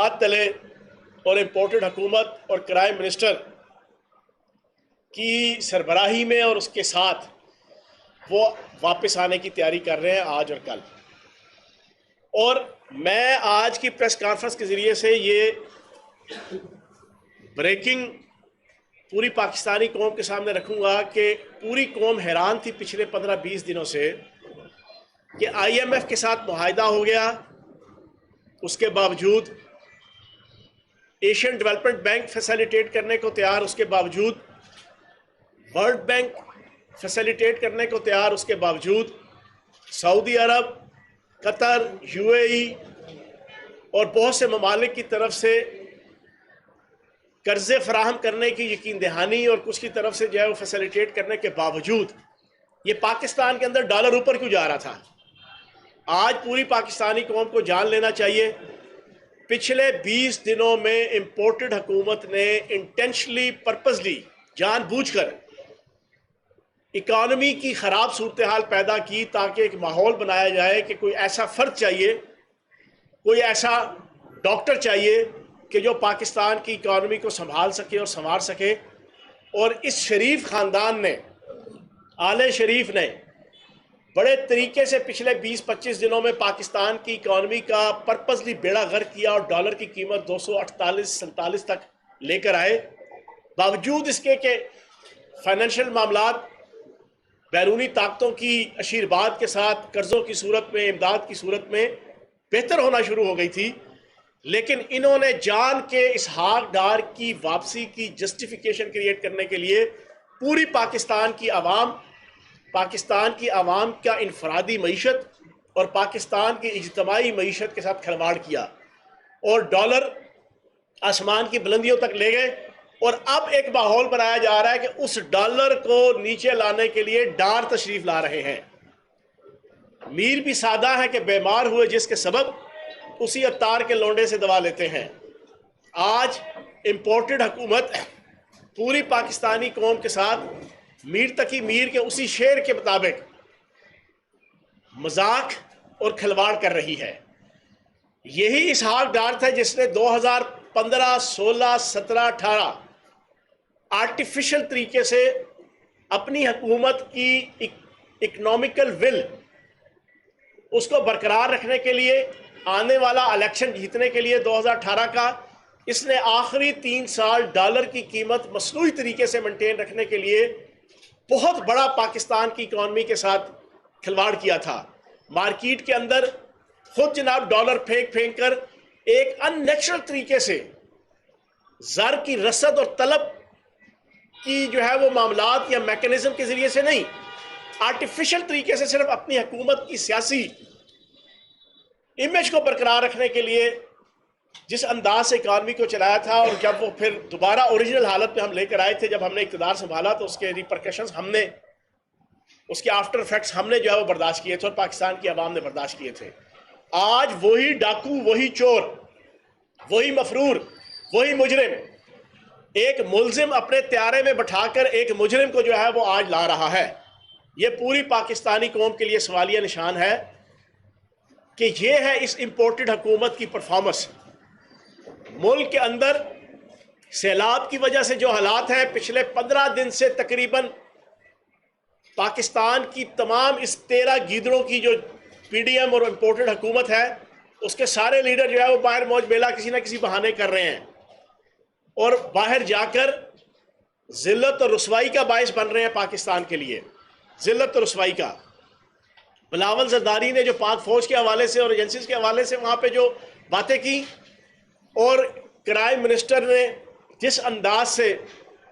ہاتھ تلے اور امپورٹڈ حکومت اور کرائم منسٹر کی سربراہی میں اور اس کے ساتھ وہ واپس آنے کی تیاری کر رہے ہیں آج اور کل. اور میں آج کی پریس کانفرنس کے ذریعے سے یہ بریکنگ پوری پاکستانی قوم کے سامنے رکھوں گا کہ پوری قوم حیران تھی پچھلے 15-20 دنوں سے کہ IMF کے ساتھ معاہدہ ہو گیا، اس کے باوجود ایشین ڈیولپمنٹ بینک فیسیلیٹیٹ کرنے کو تیار، اس کے باوجود ورلڈ بینک فیسیلیٹیٹ کرنے کو تیار، اس کے باوجود سعودی عرب، قطر، UAE اور بہت سے ممالک کی طرف سے قرضے فراہم کرنے کی یقین دہانی اور کچھ کی طرف سے جو ہے وہ فیسیلیٹیٹ کرنے کے باوجود یہ پاکستان کے اندر ڈالر اوپر کیوں جا رہا تھا. آج پوری پاکستانی قوم کو جان لینا چاہیے پچھلے 20 دنوں میں امپورٹڈ حکومت نے انٹینشنلی پرپزلی جان بوجھ کر اکانومی کی خراب صورتحال پیدا کی تاکہ ایک ماحول بنایا جائے کہ کوئی ایسا فرد چاہیے، کوئی ایسا ڈاکٹر چاہیے کہ جو پاکستان کی اکانومی کو سنبھال سکے اور سنوار سکے. اور اس شریف خاندان نے، آل شریف نے بڑے طریقے سے پچھلے 20-25 دنوں میں پاکستان کی اکانومی کا پرپزلی بیڑا غرق کیا اور ڈالر کی قیمت 248-47 تک لے کر آئے. باوجود اس کے کہ فائنینشیل معاملات بیرونی طاقتوں کی اشیرباد کے ساتھ قرضوں کی صورت میں، امداد کی صورت میں بہتر ہونا شروع ہو گئی تھی، لیکن انہوں نے جان کے اسحاق ڈار کی واپسی کی جسٹیفیکیشن کریٹ کرنے کے لیے پوری پاکستان کی عوام کا انفرادی معیشت اور پاکستان کی اجتماعی معیشت کے ساتھ کھلواڑ کیا اور ڈالر آسمان کی بلندیوں تک لے گئے. اور اب ایک ماحول بنایا جا رہا ہے کہ اس ڈالر کو نیچے لانے کے لیے ڈار تشریف لا رہے ہیں. میر بھی سادہ ہے کہ بیمار ہوئے جس کے سبب اسی عطار کے لونڈے سے دوا لیتے ہیں. آج امپورٹڈ حکومت پوری پاکستانی قوم کے ساتھ میر تقی میر کے اسی شعر کے مطابق مذاق اور کھلواڑ کر رہی ہے. یہی اسحاق ڈار تھا جس نے 2015، 16، 17، 18 آرٹیفیشل طریقے سے اپنی حکومت کی اکنامیکل ول اس کو برقرار رکھنے کے لیے، آنے والا الیکشن جیتنے کے لیے 2018 کا، اس نے آخری 3 سال ڈالر کی قیمت مصنوعی طریقے سے مینٹین رکھنے کے لیے بہت بڑا پاکستان کی اکانومی کے ساتھ کھلواڑ کیا تھا. مارکیٹ کے اندر خود جناب ڈالر پھینک کر ایک ان نیچرل طریقے سے زر کی رسد اور طلب کی جو ہے وہ معاملات یا میکنزم کے ذریعے سے نہیں، آرٹیفیشل طریقے سے صرف اپنی حکومت کی سیاسی امیج کو برقرار رکھنے کے لیے جس انداز سے اکانومی کو چلایا تھا. اور جب وہ پھر دوبارہ اوریجنل حالت پہ ہم لے کر آئے تھے، جب ہم نے اقتدار سنبھالا، تو اس کے ریپرکشنز ہم نے، اس کے آفٹر افیکٹس ہم نے جو ہے وہ برداشت کیے تھے اور پاکستان کی عوام نے برداشت کیے تھے. آج وہی ڈاکو، وہی چور، وہی مفرور، وہی مجرم ایک ملزم اپنے طیارے میں بٹھا کر ایک مجرم کو جو ہے وہ آج لا رہا ہے. یہ پوری پاکستانی قوم کے لیے سوالیہ نشان ہے کہ یہ ہے اس امپورٹڈ حکومت کی پرفارمنس. ملک کے اندر سیلاب کی وجہ سے جو حالات ہیں، پچھلے 15 دن سے تقریباً پاکستان کی تمام اس 13 گیدڑوں کی جو PDM اور امپورٹڈ حکومت ہے، اس کے سارے لیڈر جو ہے وہ باہر موج بیلا کسی نہ کسی بہانے کر رہے ہیں اور باہر جا کر ذلت اور رسوائی کا باعث بن رہے ہیں پاکستان کے لیے. ذلت اور رسوائی کا. بلاول زرداری نے جو پاک فوج کے حوالے سے اور ایجنسیز کے حوالے سے وہاں پہ جو باتیں کی، اور کرائم منسٹر نے جس انداز سے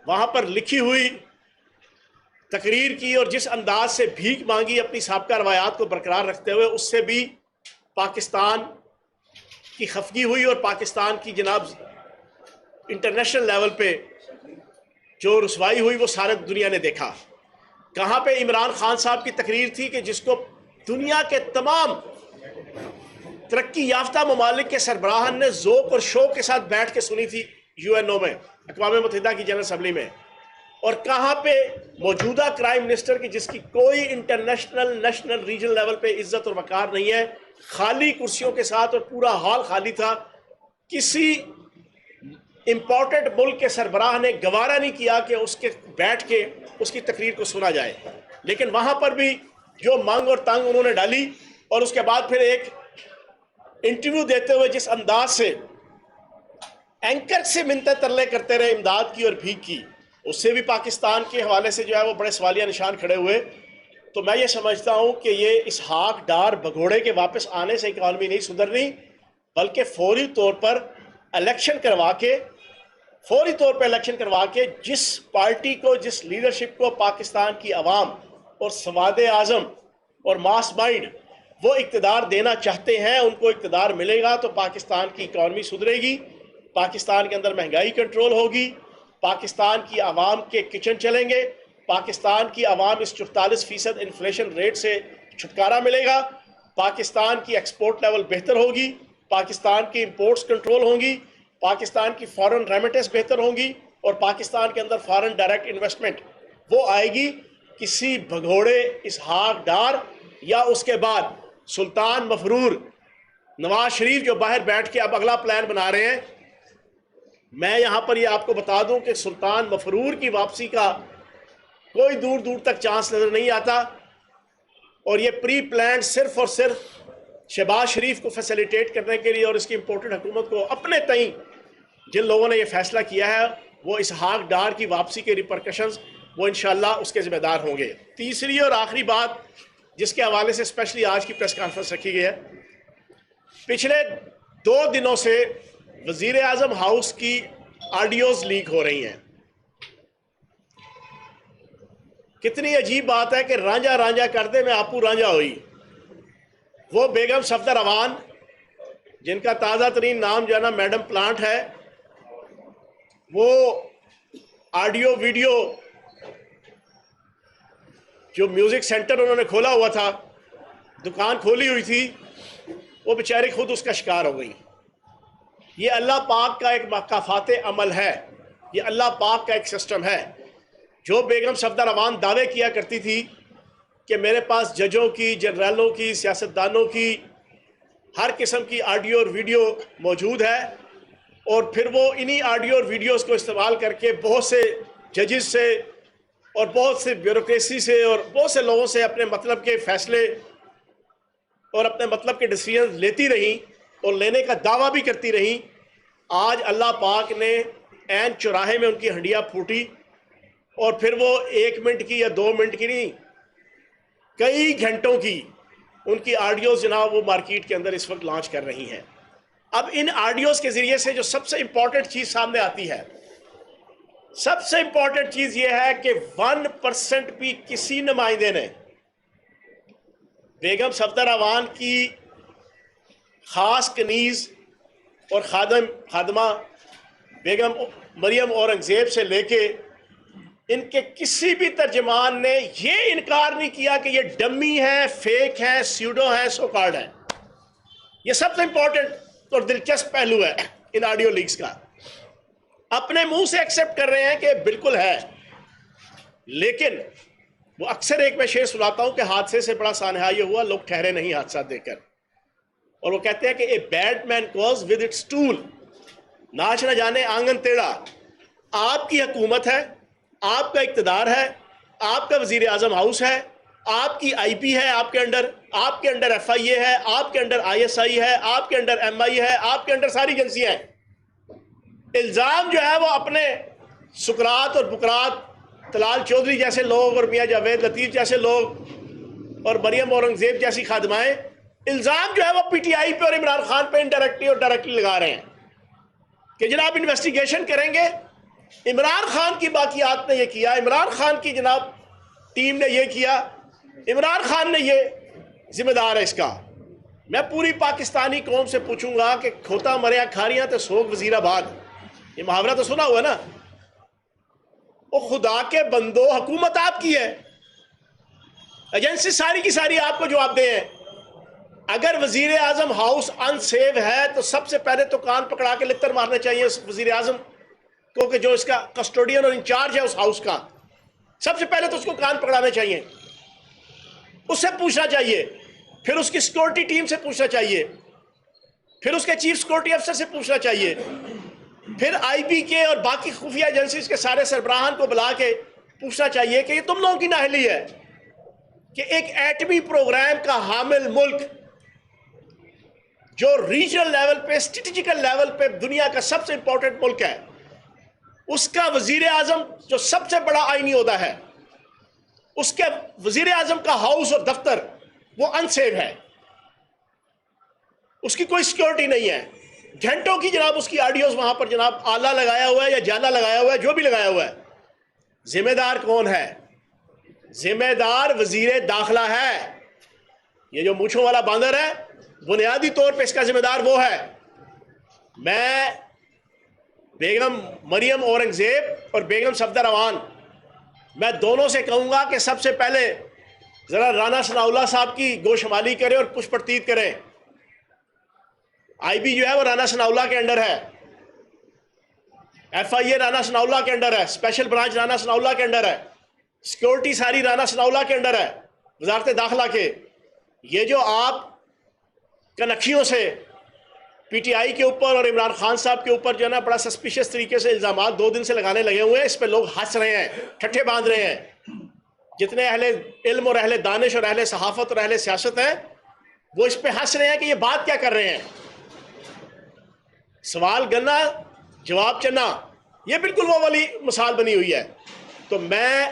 وہاں پر لکھی ہوئی تقریر کی اور جس انداز سے بھیک مانگی اپنی سابقہ روایات کو برقرار رکھتے ہوئے، اس سے بھی پاکستان کی خفگی ہوئی اور پاکستان کی جناب انٹرنیشنل لیول پہ جو رسوائی ہوئی وہ سارے دنیا نے دیکھا. کہاں پہ عمران خان صاحب کی تقریر تھی کہ جس کو دنیا کے تمام ترقی یافتہ ممالک کے سربراہان نے ذوق اور شوق کے ساتھ بیٹھ کے سنی تھی UNO میں، اقوام متحدہ کی جنرل اسمبلی میں. اور کہاں پہ موجودہ کرائم منسٹر کی جس کی کوئی انٹرنیشنل، نیشنل، ریجنل لیول پہ عزت اور وقار نہیں ہے، خالی کرسیوں کے ساتھ اور پورا ہال خالی تھا. کسی امپورٹنٹ ملک کے سربراہ نے گوارا نہیں کیا کہ اس کے بیٹھ کے اس کی تقریر کو سنا جائے، لیکن وہاں پر بھی جو مانگ اور تانگ انہوں نے ڈالی، اور اس کے بعد پھر ایک انٹرویو دیتے ہوئے جس انداز سے اینکر سے منتیں ترلے کرتے رہے امداد کی اور بھیک کی، اس سے بھی پاکستان کے حوالے سے جو ہے وہ بڑے سوالیہ نشان کھڑے ہوئے۔ تو میں یہ سمجھتا ہوں کہ یہ اسحاق ڈار بھگوڑے کے واپس آنے سے اکانومی نہیں سدھرنی، بلکہ فوری طور پر الیکشن کروا کے جس پارٹی کو، جس لیڈرشپ کو پاکستان کی عوام اور سواد اعظم اور ماس مائنڈ وہ اقتدار دینا چاہتے ہیں، ان کو اقتدار ملے گا تو پاکستان کی اکانومی سدھرے گی، پاکستان کے اندر مہنگائی کنٹرول ہوگی، پاکستان کی عوام کے کچن چلیں گے، پاکستان کی عوام اس 44% انفلیشن ریٹ سے چھٹکارا ملے گا، پاکستان کی ایکسپورٹ لیول بہتر ہوگی، پاکستان کی امپورٹس کنٹرول ہوں گی، پاکستان کی فارن ریمیٹنس بہتر ہوں گی، اور پاکستان کے اندر فارن ڈائریکٹ انویسٹمنٹ وہ آئے گی۔ کسی بھگوڑے اسحاق ڈار یا اس کے بعد سلطان مفرور، نواز شریف جو باہر بیٹھ کے اب اگلا پلان بنا رہے ہیں، میں یہاں پر یہ آپ کو بتا دوں کہ سلطان مفرور کی واپسی کا کوئی دور دور تک چانس نظر نہیں آتا، اور یہ پری پلان صرف اور صرف شہباز شریف کو فیسیلیٹیٹ کرنے کے لیے اور اس کی امپورٹنٹ حکومت کو اپنے تئیں جن لوگوں نے یہ فیصلہ کیا ہے وہ اسحاق ڈار کی واپسی کے ریپرکشنز وہ انشاءاللہ اس کے ذمہ دار ہوں گے۔ تیسری اور آخری بات جس کے حوالے سے اسپیشلی آج کی پریس کانفرنس رکھی گئی ہے، پچھلے 2 دنوں سے وزیر اعظم ہاؤس کی آڈیوز لیک ہو رہی ہیں۔ کتنی عجیب بات ہے کہ رانجھا رانجھا کر دے میں آپو رانجھا ہوئی، وہ بیگم صفدر امان جن کا تازہ ترین نام جو ہے نا میڈم پلانٹ ہے، وہ آڈیو ویڈیو جو میوزک سینٹر انہوں نے کھولا ہوا تھا، دکان کھولی ہوئی تھی، وہ بیچاری خود اس کا شکار ہو گئی۔ یہ اللہ پاک کا ایک مکافات عمل ہے، یہ اللہ پاک کا ایک سسٹم ہے۔ جو بیگم صفدر امان دعوے کیا کرتی تھی کہ میرے پاس ججوں کی، جنرلوں کی، سیاستدانوں کی ہر قسم کی آڈیو اور ویڈیو موجود ہے، اور پھر وہ انہی آڈیو اور ویڈیوز کو استعمال کر کے بہت سے ججز سے اور بہت سے بیوروکریسی سے اور بہت سے لوگوں سے اپنے مطلب کے فیصلے اور اپنے مطلب کے ڈیسیژن لیتی رہیں اور لینے کا دعویٰ بھی کرتی رہیں۔ آج اللہ پاک نے عین چوراہے میں ان کی ہنڈیاں پھوٹی، اور پھر وہ 1 منٹ کی یا 2 منٹ کی نہیں، کئی گھنٹوں کی ان کی آڈیوز جناب وہ مارکیٹ کے اندر اس وقت لانچ کر رہی ہیں۔ اب ان آڈیوز کے ذریعے سے جو سب سے امپورٹنٹ چیز سامنے آتی ہے، سب سے امپورٹنٹ چیز یہ ہے کہ 1% بھی کسی نمائندے نے بیگم صفدر امان کی خاص کنیز اور خادمہ بیگم مریم اورنگزیب سے لے کے ان کے کسی بھی ترجمان نے یہ انکار نہیں کیا کہ یہ ڈمی ہے، فیک ہے، سیوڈو ہے، سو کارڈ ہے۔ یہ سب سے امپورٹنٹ اور دلچسپ پہلو ہے ان آڈیو لیکس کا۔ اپنے منہ سے ایکسیپٹ کر رہے ہیں کہ بالکل ہے، لیکن وہ اکثر ایک میں شعر سناتا ہوں کہ حادثے سے بڑا سانحہ یہ ہوا لوگ ٹھہرے نہیں حادثات دیکھ کر، اور وہ کہتے ہیں کہ a bad man cause with its tool, ناچ نہ جانے آنگن ٹیڑھا۔ آپ کی حکومت ہے، آپ کا اقتدار ہے، آپ کا وزیر اعظم ہاؤس ہے، آپ کی آئی پی ہے، آپ کے انڈر ایف آئی اے ہے، آپ کے انڈر آئی ایس آئی ہے، آپ کے انڈر ایم آئی ہے، آپ کے انڈر ساری ایجنسیاں ہیں۔ الزام جو ہے وہ اپنے سکرات اور بکرات، طلال چودھری جیسے لوگ اور میاں جاوید لطیف جیسے لوگ اور مریم اورنگزیب جیسی خادمائیں، الزام جو ہے وہ پی ٹی آئی پہ اور عمران خان پہ انڈائریکٹلی اور ڈائریکٹلی لگا رہے ہیں کہ جناب انویسٹیگیشن کریں گے، عمران خان کی باقیات نے یہ کیا، عمران خان کی جناب ٹیم نے یہ کیا، عمران خان نے یہ ذمہ دار ہے اس کا۔ میں پوری پاکستانی قوم سے پوچھوں گا کہ کھوتا مریا کھاریاں تے سوگ وزیر آباد، یہ محاورہ تو سنا ہوا نا؟ وہ خدا کے بندو، حکومت آپ کی ہے، ایجنسی ساری کی ساری آپ کو جواب دیں ہیں۔ اگر وزیر اعظم ہاؤس ان سیو ہے تو سب سے پہلے تو کان پکڑا کے لتر مارنے چاہیے اس وزیر اعظم کو کہ جو اس کا کسٹوڈین اور انچارج ہے اس ہاؤس کا، سب سے پہلے تو اس کو کان پکڑانے چاہیے، اس سے پوچھنا چاہیے، پھر اس کی سیکورٹی ٹیم سے پوچھنا چاہیے پھر اس کے چیف سیکورٹی افسر سے پوچھنا چاہیے، پھر آئی بی کے اور باقی خفیہ ایجنسیز کے سارے سربراہان کو بلا کے پوچھنا چاہیے کہ یہ تم لوگوں کی نااہلی ہے کہ ایک ایٹمی پروگرام کا حامل ملک جو ریجنل لیول پہ، اسٹریٹجیکل لیول پہ دنیا کا سب سے امپورٹنٹ ملک ہے، اس کا وزیر اعظم جو سب سے بڑا آئینی عہدہ ہے، اس کے وزیر اعظم کا ہاؤس اور دفتر وہ انسیو ہے، اس کی کوئی سیکورٹی نہیں ہے، گھنٹوں کی جناب اس کی آڈیوز وہاں پر جناب آلہ لگایا ہوا ہے یا جالا لگایا ہوا ہے، جو بھی لگایا ہوا ہے۔ ذمہ دار کون ہے؟ ذمہ دار وزیر داخلہ ہے۔ یہ جو مونچھوں والا باندر ہے، بنیادی طور پہ اس کا ذمہ دار وہ ہے۔ میں بیگم مریم اورنگزیب اور بیگم صفدر اعوان، میں دونوں سے کہوں گا کہ سب سے پہلے ذرا رانا ثناءاللہ صاحب کی گوشمالی کریں اور پش پرتیت کریں۔ آئی بی جو ہے وہ رانا ثناءاللہ کے انڈر ہے، ایف آئی اے رانا ثناءاللہ کے انڈر ہے، اسپیشل برانچ رانا ثناءاللہ کے انڈر ہے، سیکورٹی ساری رانا ثناءاللہ کے انڈر ہے، وزارت داخلہ کے۔ یہ جو آپ کنکھیوں سے پی ٹی آئی کے اوپر اور عمران خان صاحب کے اوپر جو ہے نا بڑا سسپیشس طریقے سے الزامات 2 دن سے لگانے لگے ہوئے ہیں، اس پہ لوگ ہنس رہے ہیں، ٹھٹھے باندھ رہے ہیں۔ جتنے اہل علم اور اہل دانش اور اہل صحافت اور اہل سیاست ہیں وہ اس پہ ہنس رہے ہیں کہ یہ بات کیا کر رہے ہیں۔ سوال گنا جواب چنا، یہ بالکل وہ والی مثال بنی ہوئی ہے۔ تو میں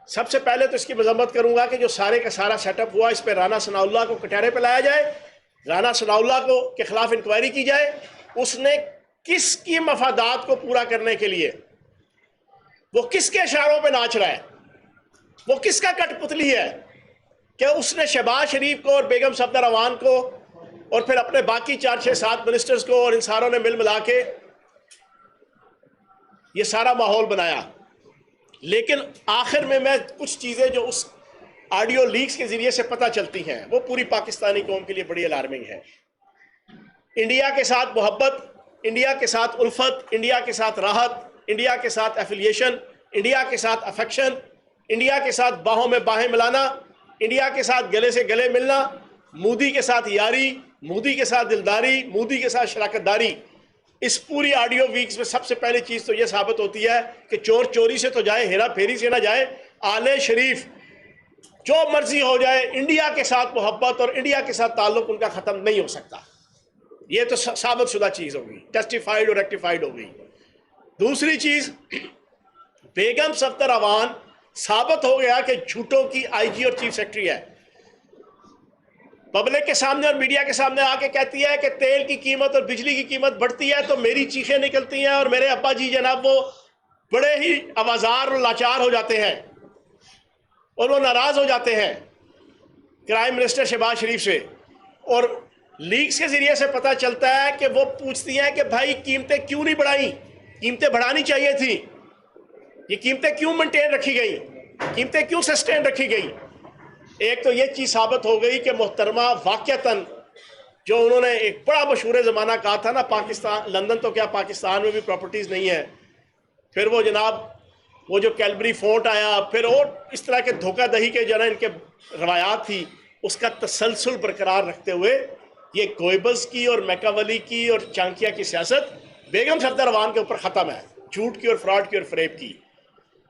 سب سے پہلے تو اس کی مذمت کروں گا کہ جو سارے کا سارا سیٹ اپ ہوا، اس پہ رانا ثناءاللہ کو کٹہرے پہ لایا جائے، رانا ثناءاللہ کو کے خلاف انکوائری کی جائے۔ اس نے کس کی مفادات کو پورا کرنے کے لیے، وہ کس کے اشاروں پہ ناچ رہا ہے، وہ کس کا کٹ پتلی ہے کہ اس نے شہباز شریف کو اور بیگم صفدر اعوان کو اور پھر اپنے باقی 4 6 7 منسٹرز کو اور ان ساروں نے مل ملا کے یہ سارا ماحول بنایا۔ لیکن آخر میں کچھ چیزیں جو اس آڈیو لیکس کے ذریعے سے پتہ چلتی ہیں وہ پوری پاکستانی قوم کے لیے بڑی الارمنگ ہے۔ انڈیا کے ساتھ محبت، انڈیا کے ساتھ الفت، انڈیا کے ساتھ راحت، انڈیا کے ساتھ ایفیلیشن، انڈیا کے ساتھ افیکشن، انڈیا کے ساتھ باہوں میں باہیں ملانا، انڈیا کے ساتھ گلے سے گلے ملنا، مودی کے ساتھ یاری، مودی کے ساتھ دلداری، مودی کے ساتھ شراکت داری۔ اس پوری آڈیو ویکس میں سب سے پہلی چیز تو یہ ثابت ہوتی ہے کہ چور چوری سے تو جائے، ہیرا پھیری سے نہ جائے، آل شریف جو مرضی ہو جائے، انڈیا کے ساتھ محبت اور انڈیا کے ساتھ تعلق ان کا ختم نہیں ہو سکتا۔ یہ تو ثابت شدہ چیز ہوگی، ٹیسٹیفائیڈ اور ریکٹیفائیڈ ہوگی۔ دوسری چیز، بیگم صفدر اعوان ثابت ہو گیا کہ جھوٹوں کی آئی جی اور چیف سیکرٹری ہے۔ پبلک کے سامنے اور میڈیا کے سامنے آ کے کہتی ہے کہ تیل کی قیمت اور بجلی کی قیمت بڑھتی ہے تو میری چیخیں نکلتی ہیں اور میرے ابا جی جناب وہ بڑے ہی آوازار اور لاچار ہو جاتے ہیں اور وہ ناراض ہو جاتے ہیں پرائم منسٹر شہباز شریف سے۔ اور لیکس کے ذریعے سے پتہ چلتا ہے کہ وہ پوچھتی ہیں کہ بھائی قیمتیں کیوں نہیں بڑھائیں، قیمتیں بڑھانی چاہیے تھی، یہ قیمتیں کیوں مینٹین رکھی گئیں، قیمتیں کیوں سسٹین رکھی گئیں۔ ایک تو یہ چیز ثابت ہو گئی کہ محترمہ واقعتاً جو انہوں نے ایک بڑا مشہور زمانہ کہا تھا نا، پاکستان لندن تو کیا پاکستان میں بھی پراپرٹیز نہیں ہے، پھر وہ جناب وہ جو کیلبری فونٹ آیا، پھر اور اس طرح کے دھوکہ دہی کے جو ہے ان کے روایات تھی، اس کا تسلسل برقرار رکھتے ہوئے یہ گوئبلز کی اور میکاولی کی اور چانکیا کی سیاست بیگم صفدر اعوان کے اوپر ختم ہے، جھوٹ کی اور فراڈ کی اور فریب کی۔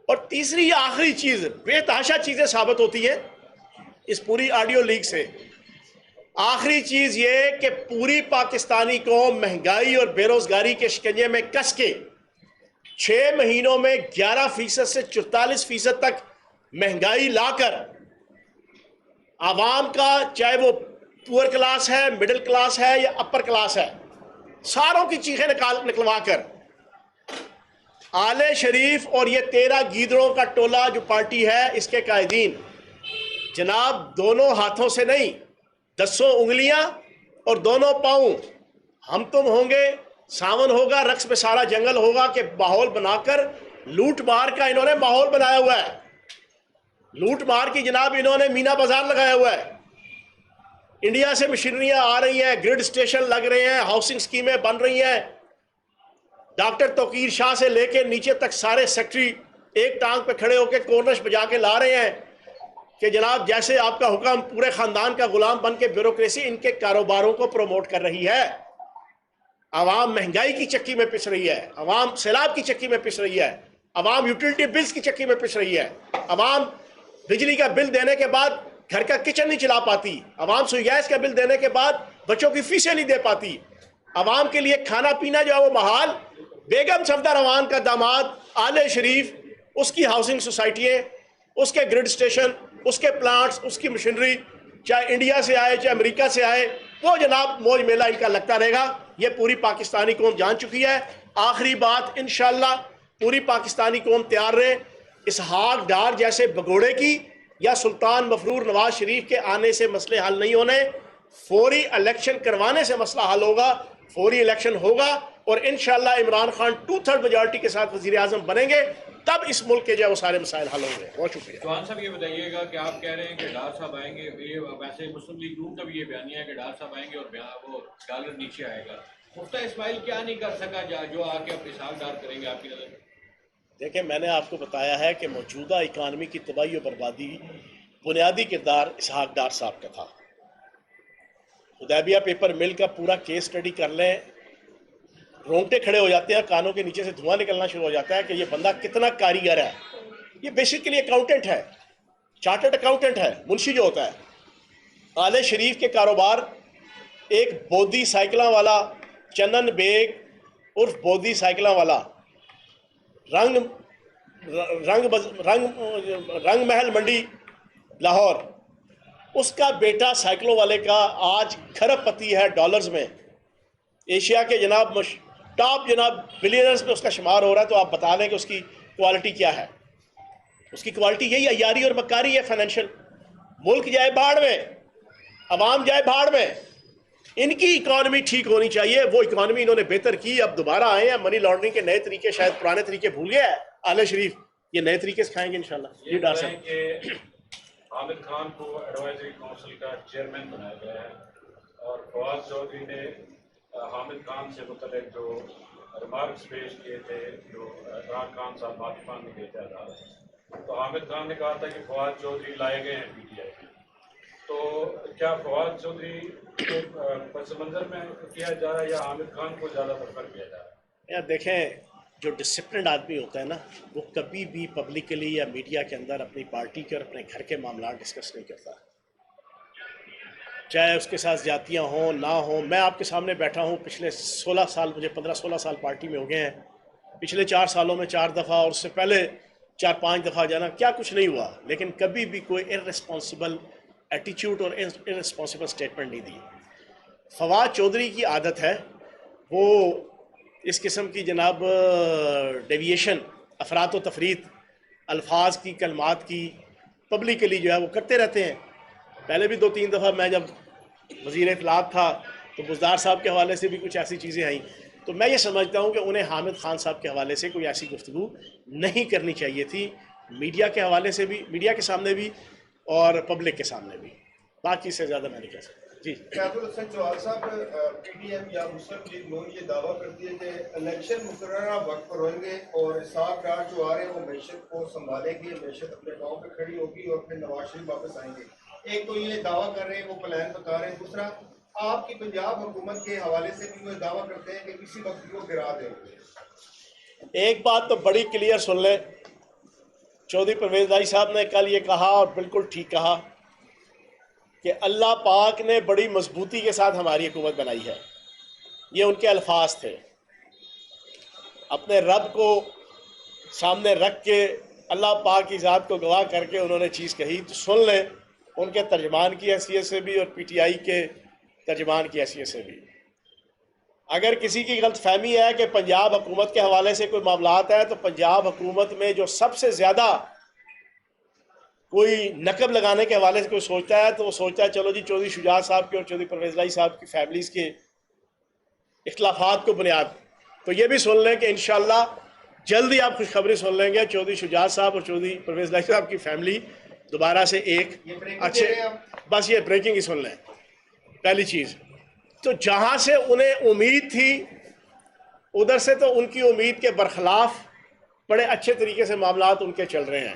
اور تیسری یا آخری چیز، بے تحاشا چیزیں ثابت ہوتی ہیں اس پوری آڈیو لیک سے۔ آخری چیز یہ کہ پوری پاکستانی قوم مہنگائی اور بے روزگاری کے شکنجے میں کس کے 6 مہینوں میں 11% سے 44% تک مہنگائی لا کر عوام کا، چاہے وہ پور کلاس ہے، مڈل کلاس ہے یا اپر کلاس ہے، ساروں کی چیخیں نکلوا کر آل شریف اور یہ 13 گیدڑوں کا ٹولہ جو پارٹی ہے اس کے قائدین جناب دونوں ہاتھوں سے نہیں، 10 انگلیاں اور دونوں پاؤں، ہم تم ہوں گے، ساون ہوگا، رقص میں سارا جنگل ہوگا کہ ماحول بنا کر لوٹ مار کا انہوں نے ماحول بنایا ہوا ہے۔ لوٹ مار کی جناب انہوں نے مینا بازار لگایا ہوا ہے۔ انڈیا سے مشینریاں آ رہی ہیں، گریڈ اسٹیشن لگ رہے ہیں، ہاؤسنگ سکیمیں بن رہی ہیں، ڈاکٹر توقیر شاہ سے لے کے نیچے تک سارے سیکٹری ایک ٹانگ پہ کھڑے ہو کے کورنش بجا کے لا رہے ہیں۔ کہ جناب جیسے آپ کا حکم پورے خاندان کا غلام بن کے بیوروکریسی ان کے کاروباروں کو پروموٹ کر رہی ہے. عوام مہنگائی کی چکی میں پس رہی ہے, عوام سیلاب کی چکی میں پس رہی ہے, عوام یوٹیلٹی بلز کی چکی میں پس رہی ہے, عوام بجلی کا بل دینے کے بعد گھر کا کچن نہیں چلا پاتی, عوام سوئی گیس کا بل دینے کے بعد بچوں کی فیسیں نہیں دے پاتی, عوام کے لیے کھانا پینا جو ہے وہ محال. بیگم صفدر روان کا داماد آل شریف, اس کی ہاؤسنگ سوسائٹیاں, اس کے گریڈ اسٹیشن, اس کے پلانٹس, اس کی مشینری, چاہے انڈیا سے آئے چاہے امریکہ سے آئے, وہ جناب موج میلہ ان کا لگتا رہے گا. یہ پوری پاکستانی قوم جان چکی ہے. آخری بات, انشاءاللہ پوری پاکستانی قوم تیار رہے. اسحاق ڈار جیسے بگوڑے کی یا سلطان مفرور نواز شریف کے آنے سے مسئلے حل نہیں ہونے, فوری الیکشن کروانے سے مسئلہ حل ہوگا. فوری الیکشن ہوگا اور انشاءاللہ عمران خان 2/3 میجارٹی کے ساتھ وزیر اعظم بنیں گے, تب اس ملک کے جو ہے وہ سارے مسائل حل ہوں گے. بہت شکریہ. چوہان صاحب یہ بتائیے گا کہ آپ کہہ رہے ہیں کہ ڈار صاحب آئیں گے, یہ ویسے مسلم لیگ نون کا بھی یہ بیانیہ ہے کہ ڈار صاحب آئیں گے اور وہ ڈالر نیچے آئے گا. مفتہ اسماعیل کیا نہیں کر سکا جو آ کے اپنے اسحاق ڈار کریں گے آپ کی نظر میں؟ دیکھیں, میں نے آپ کو بتایا ہے کہ موجودہ اکانومی کی تباہی و بربادی بنیادی کردار اسحاق ڈار صاحب کا تھا. حدیبیہ پیپر مل کا پورا کیس سٹڈی کر لیں, رونگٹے کھڑے ہو جاتے ہیں, کانوں کے نیچے سے دھواں نکلنا شروع ہو جاتا ہے کہ یہ بندہ کتنا کاریگر ہے. یہ بیسیکلی اکاؤنٹنٹ ہے, چارٹرڈ اکاؤنٹنٹ ہے, منشی جو ہوتا ہے. آل شریف کے کاروبار ایک بودی سائیکلاں والا چنن بیگ عرف بودی سائیکلاں والا رنگ محل منڈی لاہور, اس کا بیٹا سائیکلوں والے کا آج کھرب پتی ہے ڈالرز میں. ایشیا کے جناب ٹاپ جناب بلینرز میں اس کا شمار ہو رہا ہے. تو آپ بتا دیں کہ اس کی کوالٹی کیا ہے. اس کی کوالٹی یہی عیاری اور مکاری ہے فائنینشیل. ملک جائے بھاڑ میں, عوام جائے بھاڑ میں, ان کی اکانومی ٹھیک ہونی چاہیے. وہ اکانومی انہوں نے بہتر کی, اب دوبارہ آئے ہیں. منی لانڈرنگ کے نئے طریقے, شاید پرانے طریقے بھول گیا ہے آل شریف, یہ نئے طریقے سکھائیں گے انشاءاللہ. یہ ڈار صاحب حامد خان کو ایڈوائزری کونسل کا چیئرمین بنایا گیا ہے اور فواد چودھری نے حامد خان سے متعلق جو ریمارکس پیش کیے تھے, جو عمران خان صاحب معافی مانگنے گئے تھے عدالت, تو حامد خان نے کہا تھا کہ فواد چودھری لائے گئے ہیں پی ٹی آئی میں. تو کیا فواد چودھری کو پس منظر میں کیا جا رہا ہے یا حامد خان کو زیادہ پریفر کیا جا رہا ہے؟ یار دیکھیں, جو ڈسپلنڈ آدمی ہوتا ہے نا, وہ کبھی بھی پبلکلی یا میڈیا کے اندر اپنی پارٹی کے اور اپنے گھر کے معاملات ڈسکس نہیں کرتا, چاہے اس کے ساتھ زیادتیاں ہوں نہ ہوں. میں آپ کے سامنے بیٹھا ہوں, پچھلے 16 سال, مجھے 15-16 سال پارٹی میں ہو گئے ہیں. پچھلے 4 سالوں میں 4 دفعہ اور اس سے پہلے 4-5 دفعہ جانا, کیا کچھ نہیں ہوا, لیکن کبھی بھی کوئی ارسپانسبل ایٹیچیوڈ اور ارسپانسبل اسٹیٹمنٹ نہیں دی. فواد چودھری کی عادت ہے وہ اس قسم کی جناب ڈیویشن, افراط و تفریط, الفاظ کی, کلمات کی پبلکلی جو ہے وہ کرتے رہتے ہیں. پہلے بھی 2-3 دفعہ میں جب وزیر اطلاعات تھا تو بزدار صاحب کے حوالے سے بھی کچھ ایسی چیزیں آئیں. تو میں یہ سمجھتا ہوں کہ انہیں حامد خان صاحب کے حوالے سے کوئی ایسی گفتگو نہیں کرنی چاہیے تھی, میڈیا کے حوالے سے بھی, میڈیا کے سامنے بھی اور پبلک کے سامنے بھی. باقی سے زیادہ میں نہیں کہہ سکتا. جی فیاض الحسن چوہان صاحب, پی ٹی ایم یا مسلم لیگ نون یہ دعویٰ کرتی ہے کہ الیکشن مقررہ وقت پر ہوئیں گے اور اسحاق ڈار جو آ رہے ہیں وہ معیشت کو سنبھالیں گے, معیشت اپنے پاؤں پہ کھڑی ہوگی اور پھر نواز شریف واپس آئیں گے. ایک تو یہ دعویٰ کر رہے ہیں, وہ پلان بتا رہے ہیں. دوسرا, آپ کی پنجاب حکومت کے حوالے سے بھی وہ دعویٰ کرتے ہیں کہ کسی وقت وہ گرا دیں گے. ایک بات تو بڑی کلیئر سن لیں, چودھری پرویز لائی صاحب نے کل یہ کہا اور بالکل ٹھیک کہا کہ اللہ پاک نے بڑی مضبوطی کے ساتھ ہماری حکومت بنائی ہے. یہ ان کے الفاظ تھے. اپنے رب کو سامنے رکھ کے اللہ پاک کی ذات کو گواہ کر کے انہوں نے چیز کہی. تو سن لیں ان کے ترجمان کی حیثیت سے بھی اور پی ٹی آئی کے ترجمان کی حیثیت سے بھی. اگر کسی کی غلط فہمی ہے کہ پنجاب حکومت کے حوالے سے کوئی معاملات ہے, تو پنجاب حکومت میں جو سب سے زیادہ کوئی نقب لگانے کے حوالے سے کوئی سوچتا ہے تو وہ سوچتا ہے چلو جی چودھری شجاعت صاحب کے اور چودھری پرویز لائی صاحب کی فیملیز کے اختلافات کو بنیاد. تو یہ بھی سن لیں کہ انشاءاللہ جلدی آپ خوشخبری سن لیں گے, چودھری شجاعت صاحب اور چودھری پرویز لائی صاحب کی فیملی دوبارہ سے ایک اچھے, بس یہ بریکنگ ہی سن لیں. پہلی چیز تو جہاں سے انہیں امید تھی ادھر سے تو ان کی امید کے برخلاف بڑے اچھے طریقے سے معاملات ان کے چل رہے ہیں.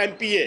MPA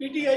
PTI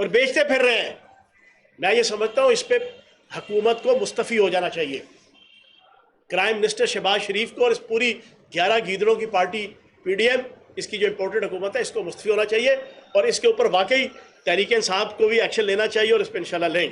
اور بیچتے پھر رہے ہیں. میں یہ سمجھتا ہوں اس پہ حکومت کو مستعفی ہو جانا چاہیے. کرائم منسٹر شہباز شریف کو اور اس پوری 11 گیدڑوں کی پارٹی PDM اس کی جو امپورٹڈ حکومت ہے اس کو مستعفی ہونا چاہیے, اور اس کے اوپر واقعی تحریک انصاف کو بھی ایکشن لینا چاہیے, اور اس پہ انشاءاللہ لیں گے.